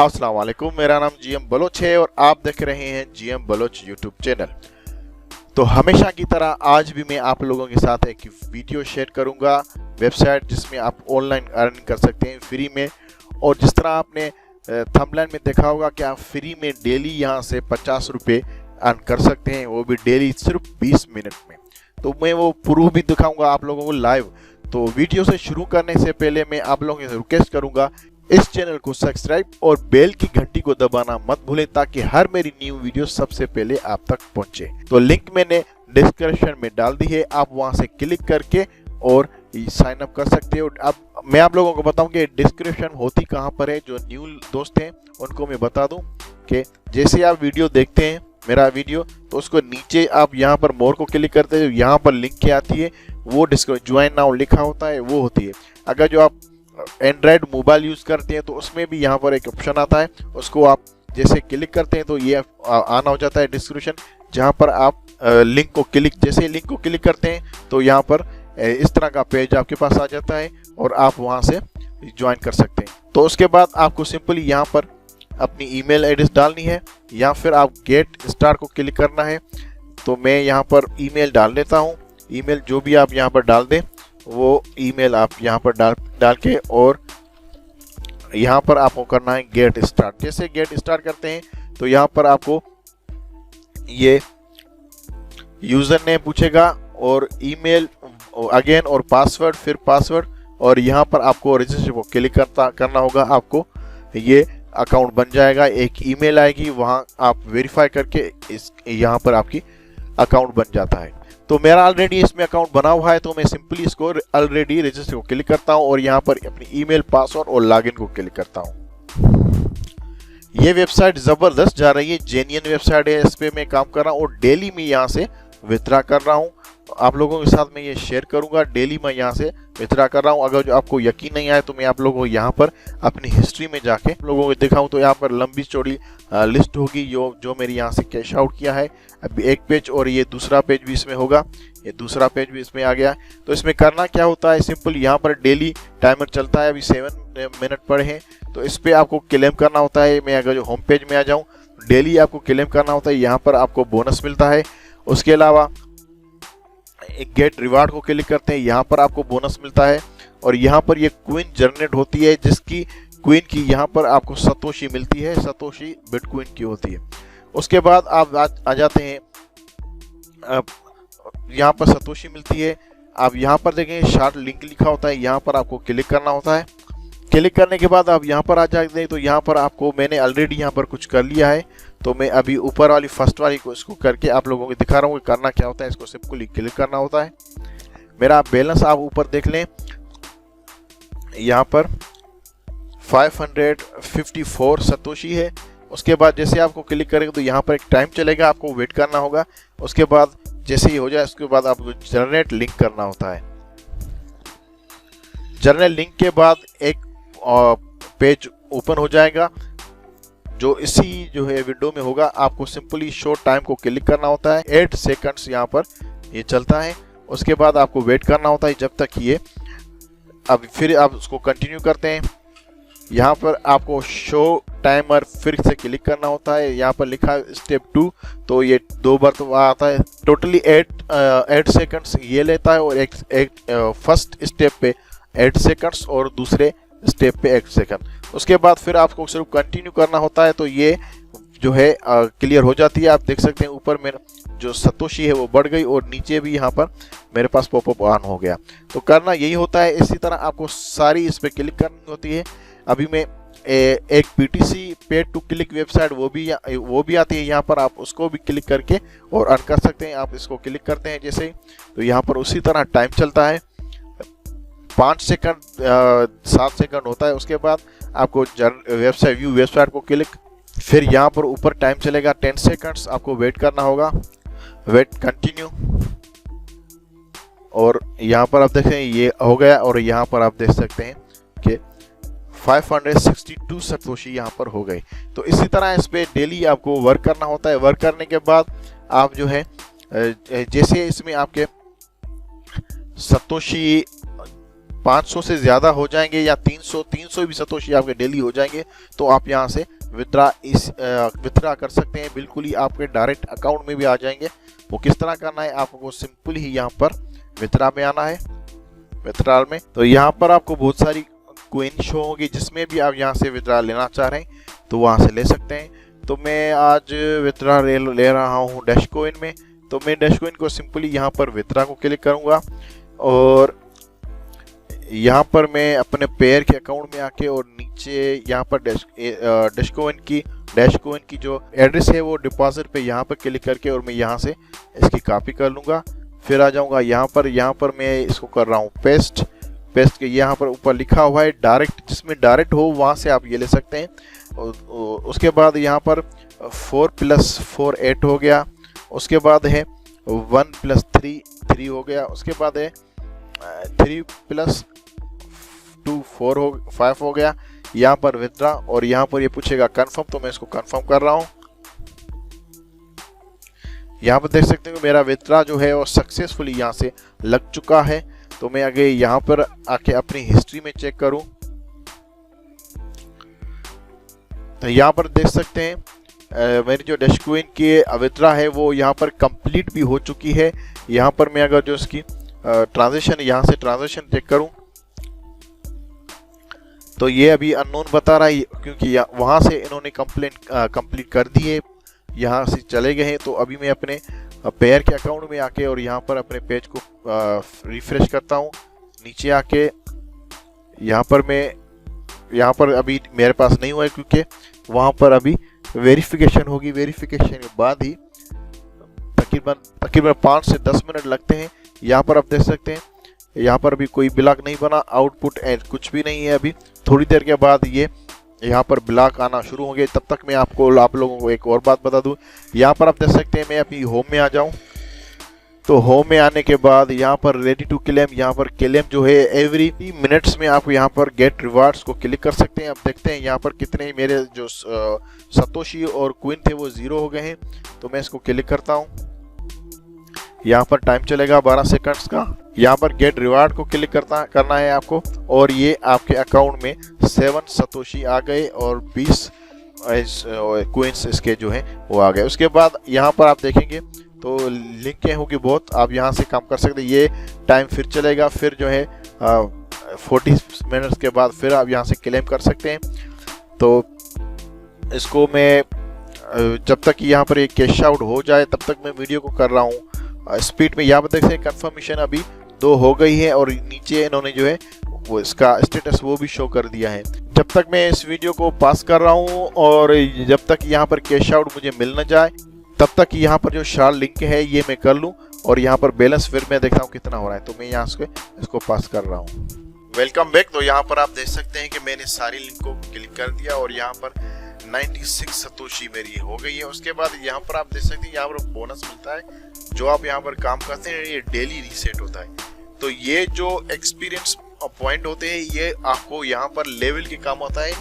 अस्सलाम वालेकुम, मेरा नाम जीएम बलोच है और आप देख रहे हैं जीएम बलोच यूट्यूब चैनल। तो हमेशा की तरह आज भी मैं आप लोगों के साथ एक वीडियो शेयर करूंगा, वेबसाइट जिसमें आप ऑनलाइन अर्न कर सकते हैं फ्री में। और जिस तरह आपने थंबनेल में देखा होगा कि आप फ्री में डेली यहां से 50 रुपये अर्न कर सकते हैं, वो भी डेली सिर्फ 20 मिनट में। तो मैं वो प्रूफ भी दिखाऊंगा आप लोगों को लाइव। तो वीडियो से शुरू करने से पहले मैं आप लोगों से रिक्वेस्ट करूंगा, इस चैनल को सब्सक्राइब और बेल की घंटी को दबाना मत भूलें ताकि हर मेरी न्यू वीडियो सबसे पहले आप तक पहुंचे। तो लिंक मैंने डिस्क्रिप्शन में डाल दी है, आप वहां से क्लिक करके और साइन अप कर सकते हो। अब मैं आप लोगों को बताऊं कि डिस्क्रिप्शन होती कहां पर है। जो न्यू दोस्त हैं उनको मैं बता दूं कि जैसे आप वीडियो देखते हैं मेरा वीडियो, तो उसको नीचे आप यहां पर मोर को क्लिक करते हैं, यहां पर लिंक क्या आती है वो ज्वाइन नाउ लिखा होता है, वो होती है। अगर जो आप एंड्रॉयड मोबाइल यूज करते हैं तो उसमें भी यहाँ पर एक ऑप्शन आता है, उसको आप जैसे क्लिक करते हैं तो ये आना हो जाता है डिस्क्रिप्शन, जहाँ पर आप लिंक को जैसे लिंक को क्लिक करते हैं तो यहाँ पर इस तरह का पेज आपके पास आ जाता है और आप वहाँ से ज्वाइन कर सकते हैं। तो उसके बाद आपको सिंपली यहाँ पर अपनी ईमेल एड्रेस डालनी है या फिर आप गेट स्टार्ट को क्लिक करना है। तो मैं यहाँ पर ईमेल डाल देता हूँ। ईमेल जो भी आप यहाँ पर डाल दें वो ईमेल आप यहाँ पर डाल के और यहाँ पर आपको करना है गेट स्टार्ट। जैसे गेट स्टार्ट करते हैं तो यहाँ पर आपको ये यूजर नेम पूछेगा और ईमेल अगेन और पासवर्ड, फिर पासवर्ड, और यहाँ पर आपको रजिस्टर को क्लिक करना होगा। आपको ये अकाउंट बन जाएगा, एक ईमेल आएगी, वहाँ आप वेरीफाई करके यहाँ पर आपकी अकाउंट बन जाता है। तो मेरा ऑलरेडी इसमें अकाउंट बना हुआ है, तो मैं सिंपली इसको ऑलरेडी रजिस्टर को क्लिक करता हूं और यहां पर अपनी ईमेल, पासवर्ड और लॉगिन को क्लिक करता हूं। ये वेबसाइट जबरदस्त जा रही है, जेन्युइन वेबसाइट है, इस पे मैं काम कर रहा हूं और डेली मैं यहां से विथड्रा कर रहा हूं। आप लोगों के साथ मैं ये शेयर करूंगा, डेली मैं यहाँ से विथड्रा कर रहा हूँ। अगर जो आपको यकीन नहीं आए तो मैं आप लोगों को यहाँ पर अपनी हिस्ट्री में जाके लोगों को दिखाऊं तो यहाँ पर लंबी चौड़ी लिस्ट होगी जो मेरी यहाँ से कैश आउट किया है। अभी एक पेज और ये दूसरा पेज भी इसमें होगा, ये दूसरा पेज भी इसमें आ गया। तो इसमें करना क्या होता है, सिंपल यहाँ पर डेली टाइमर चलता है, अभी 7 मिनट पड़े हैं, तो इस पर आपको क्लेम करना होता है। मैं अगर जो होम पेज में आ जाऊँ, डेली आपको क्लेम करना होता है, यहाँ पर आपको बोनस मिलता है। उसके अलावा एक गेट रिवार्ड को क्लिक करते हैं, यहाँ पर आपको बोनस मिलता है और यहाँ पर ये क्वीन जनरेट होती है, जिसकी क्वीन की यहाँ पर आपको सतोशी मिलती है, सतोशी बिटकॉइन की होती है। उसके बाद आप आ जाते हैं, यहाँ पर सतोशी मिलती है। आप यहाँ पर देखें शार्ट लिंक लिखा होता है, यहाँ पर आपको क्लिक करना होता है। क्लिक करने के बाद आप यहाँ पर आ जाते हैं, तो यहाँ पर आपको मैंने ऑलरेडी यहाँ पर कुछ कर लिया है, तो मैं अभी ऊपर वाली फर्स्ट वाली को इसको करके आप लोगों को दिखा रहा हूँ कि करना क्या होता है। इसको सिंपली क्लिक करना होता है। मेरा बैलेंस आप ऊपर देख लें, यहाँ पर 554 सतोशी है। उसके बाद जैसे आपको क्लिक करेंगे तो यहाँ पर एक टाइम चलेगा, आपको वेट करना होगा। उसके बाद जैसे ही हो जाए उसके बाद आपको जनरेट लिंक करना होता है। जनरेट लिंक के बाद एक पेज ओपन हो जाएगा जो इसी जो है विंडो में होगा। आपको सिंपली शो टाइम को क्लिक करना होता है, 8 सेकंड्स यहाँ पर ये चलता है। उसके बाद आपको वेट करना होता है जब तक ये, अब फिर आप उसको कंटिन्यू करते हैं। यहाँ पर आपको शो टाइमर फिर से क्लिक करना होता है, यहाँ पर लिखा है स्टेप 2, तो ये 2 बार तो आता है। टोटली 8 सेकंड्स ये लेता है और एक फर्स्ट स्टेप पे 8 सेकंड्स और दूसरे स्टेप पे 8 सेकंड। उसके बाद फिर आपको सिर्फ कंटिन्यू करना होता है, तो ये जो है क्लियर हो जाती है। आप देख सकते हैं ऊपर में जो सतोशी है वो बढ़ गई और नीचे भी यहाँ पर मेरे पास पॉपअप ऑन हो गया। तो करना यही होता है। इसी तरह आपको सारी इस पर क्लिक करनी होती है। अभी मैं एक PTC paid to click website वो भी आती है, यहाँ पर आप उसको भी क्लिक करके और अर्न कर सकते हैं। आप इसको क्लिक करते हैं जैसे, तो यहाँ पर उसी तरह टाइम चलता है, 5 सेकंड 7 सेकंड होता है। उसके बाद आपको वेबसाइट व्यू वेबसाइट को क्लिक, फिर यहाँ पर ऊपर टाइम चलेगा 10 सेकंड्स, आपको वेट करना होगा, वेट कंटिन्यू, और यहाँ पर आप देखें ये हो गया। और यहाँ पर आप देख सकते हैं कि 562 सतोशी यहाँ पर हो गई। तो इसी तरह इस पे डेली आपको वर्क करना होता है। वर्क करने के बाद आप जो है जैसे इसमें आपके सतोशी 500 से ज़्यादा हो जाएंगे या 300 भी सतोशी आपके डेली हो जाएंगे तो आप यहाँ से विथड्रा कर सकते हैं। बिल्कुल ही आपके डायरेक्ट अकाउंट में भी आ जाएंगे। वो किस तरह करना है, आपको सिंपल ही यहाँ पर विथड्रा में आना है। विथड्रॉल में तो यहाँ पर आपको बहुत सारी कॉइन शो होगी, जिसमें भी आप यहाँ से विथड्रा लेना चाह रहे हैं तो वहाँ से ले सकते हैं। तो मैं आज विथड्रा ले रहा हूँ डैश कॉइन में। तो मैं डैश कॉइन को सिंपली यहाँ पर विथड्रा को क्लिक करूँगा और यहाँ पर मैं अपने पेयर के अकाउंट में आके और नीचे यहाँ पर डैश कॉइन की जो एड्रेस है वो डिपॉजिट पे यहाँ पर क्लिक करके और मैं यहाँ से इसकी कॉपी कर लूँगा। फिर आ जाऊँगा यहाँ पर मैं इसको कर रहा हूँ पेस्ट के यहाँ पर ऊपर लिखा हुआ है डायरेक्ट, जिसमें डायरेक्ट हो वहाँ से आप ये ले सकते हैं। उसके बाद यहाँ पर 4 + 4 8 हो गया। उसके बाद है 1 + 3 हो गया। उसके बाद है 3 + 2 5 हो गया। यहाँ पर विथड्रा और यहाँ पर ये पूछेगा कंफर्म, तो मैं इसको कंफर्म कर रहा हूँ। यहाँ पर देख सकते हैं कि मेरा विथड्रा जो है वो सक्सेसफुली यहाँ से लग चुका है। तो मैं आगे यहाँ पर आके अपनी हिस्ट्री में चेक करूं तो यहाँ पर देख सकते हैं मेरी जो डैश कॉइन की विथड्रा है वो यहाँ पर कंप्लीट भी हो चुकी है। यहाँ पर मैं अगर जो इसकी ट्रांजैक्शन यहाँ से ट्रांजैक्शन चेक करूं तो ये अभी अननोन बता रहा है, क्योंकि वहाँ से इन्होंने कंप्लीट कर दी है, यहाँ से चले गए हैं। तो अभी मैं अपने पेयर के अकाउंट में आके और यहाँ पर अपने पेज को रिफ्रेश करता हूँ। नीचे आके यहाँ पर अभी मेरे पास नहीं हुआ है, क्योंकि वहाँ पर अभी वेरिफिकेशन होगी। वेरिफिकेशन के बाद ही तकरीबन 5 से 10 मिनट लगते हैं। यहाँ पर आप देख सकते हैं यहाँ पर अभी कोई ब्लॉक नहीं बना, आउटपुट एंड कुछ भी नहीं है। अभी थोड़ी देर के बाद ये यहाँ पर ब्लॉक आना शुरू होंगे। तब तक मैं आप लोगों को एक और बात बता दूं। यहाँ पर आप देख सकते हैं मैं अपनी होम में आ जाऊं तो होम में आने के बाद यहाँ पर रेडी टू क्लेम, यहाँ पर क्लेम जो है एवरी मिनट्स में आप यहाँ पर गेट रिवार्ड्स को क्लिक कर सकते हैं। अब देखते हैं यहाँ पर कितने मेरे जो सतोशी और कॉइन थे वो 0 हो गए हैं। तो मैं इसको क्लिक करता हूँ। यहाँ पर टाइम चलेगा 12 सेकंड्स का। यहाँ पर गेट रिवार्ड को क्लिक करना है आपको और ये आपके अकाउंट में 7 सतोशी आ गए और 20 कॉइन्स इसके जो हैं वो आ गए। उसके बाद यहाँ पर आप देखेंगे तो लिंकें होगी बहुत, आप यहाँ से काम कर सकते हैं। ये टाइम फिर चलेगा, फिर जो है 40 मिनट्स के बाद फिर आप यहाँ से क्लेम कर सकते हैं। तो इसको मैं जब तक यहाँ पर एक कैश आउट हो जाए तब तक मैं वीडियो को कर रहा हूँ स्पीड में। यहाँ पर देख सकते हैं कंफर्मेशन अभी 2 हो गई है और नीचे इन्होंने जो है वो इसका स्टेटस वो भी शो कर दिया है। जब तक मैं इस वीडियो को पास कर रहा हूँ और जब तक यहाँ पर कैश आउट मुझे मिल न जाए तब तक यहाँ पर जो शार्ट लिंक है ये मैं कर लूँ और यहाँ पर बैलेंस फिर मैं देखता हूँ कितना हो रहा है। तो मैं यहाँ से इसको पास कर रहा हूँ। Welcome back. तो यहाँ पर आप देख सकते हैं कि मैंने सारी लिंक को क्लिक कर दिया और यहाँ पर 96 सतोशी मेरी हो गई है। उसके बाद यहाँ पर आप देख सकते हैं यहाँ पर बोनस मिलता है, जो आप यहाँ पर काम करते हैं ये डेली रीसेट होता है। तो ये जो एक्सपीरियंस पॉइंट होते हैं ये आपको यहाँ पर लेवल के काम होता है,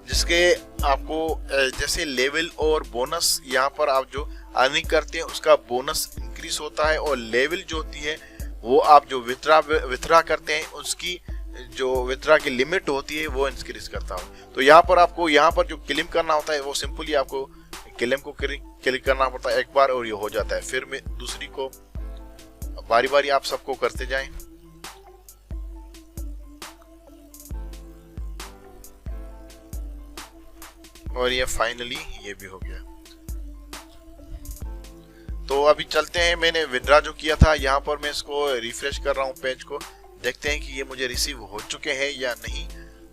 जिसके आपको जैसे लेवल और बोनस यहाँ पर आप जो अर्निंग करते हैं उसका बोनस इंक्रीज होता है और लेवल जो होती है वो आप जो विथड्रा करते हैं उसकी जो विथड्रा की लिमिट होती है वो इंक्रीज करता है। तो यहाँ पर आपको यहाँ पर जो क्लेम करना होता है वो सिंपली आपको क्लेम को क्लिक करना पड़ता है एक बार और ये हो जाता है। फिर मैं दूसरी को बारी बारी आप सबको करते जाएं। और ये फाइनली ये भी हो गया। तो अभी चलते हैं, मैंने विथड्रा जो किया था यहाँ पर मैं इसको रिफ्रेश कर रहा हूँ पेज को, देखते हैं कि ये मुझे रिसीव हो चुके हैं या नहीं।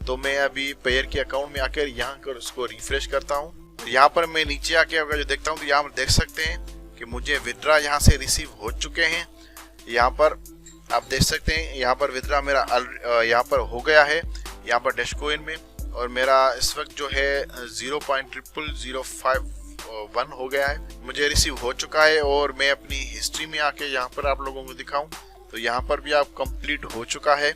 तो मैं अभी पेयर के अकाउंट में आकर यहाँ कर उसको रिफ्रेश करता हूँ। यहाँ पर मैं नीचे आके अगर जो देखता हूँ तो यहाँ पर देख सकते हैं कि मुझे विथड्रा यहाँ से रिसीव हो चुके हैं। यहाँ पर आप देख सकते हैं यहाँ पर विथड्रा मेरा यहाँ पर हो गया है यहाँ पर डैश कॉइन में, और मेरा इस वक्त जो है 0.0005 हो गया है, मुझे रिसीव हो चुका है। और मैं अपनी हिस्ट्री में आके यहाँ पर आप लोगों को दिखाऊं तो यहाँ पर भी आप कंप्लीट हो चुका है।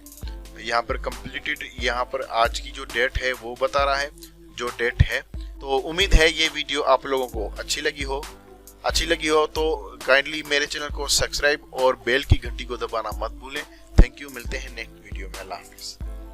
यहाँ पर कंप्लीटेड, यहाँ पर आज की जो डेट है वो बता रहा है जो डेट है। तो उम्मीद है ये वीडियो आप लोगों को अच्छी लगी हो। अच्छी लगी हो तो काइंडली मेरे चैनल को सब्सक्राइब और बेल की घंटी को दबाना मत भूलें। थैंक यू, मिलते हैं नेक्स्ट वीडियो में। अल्लाह हाफिज़।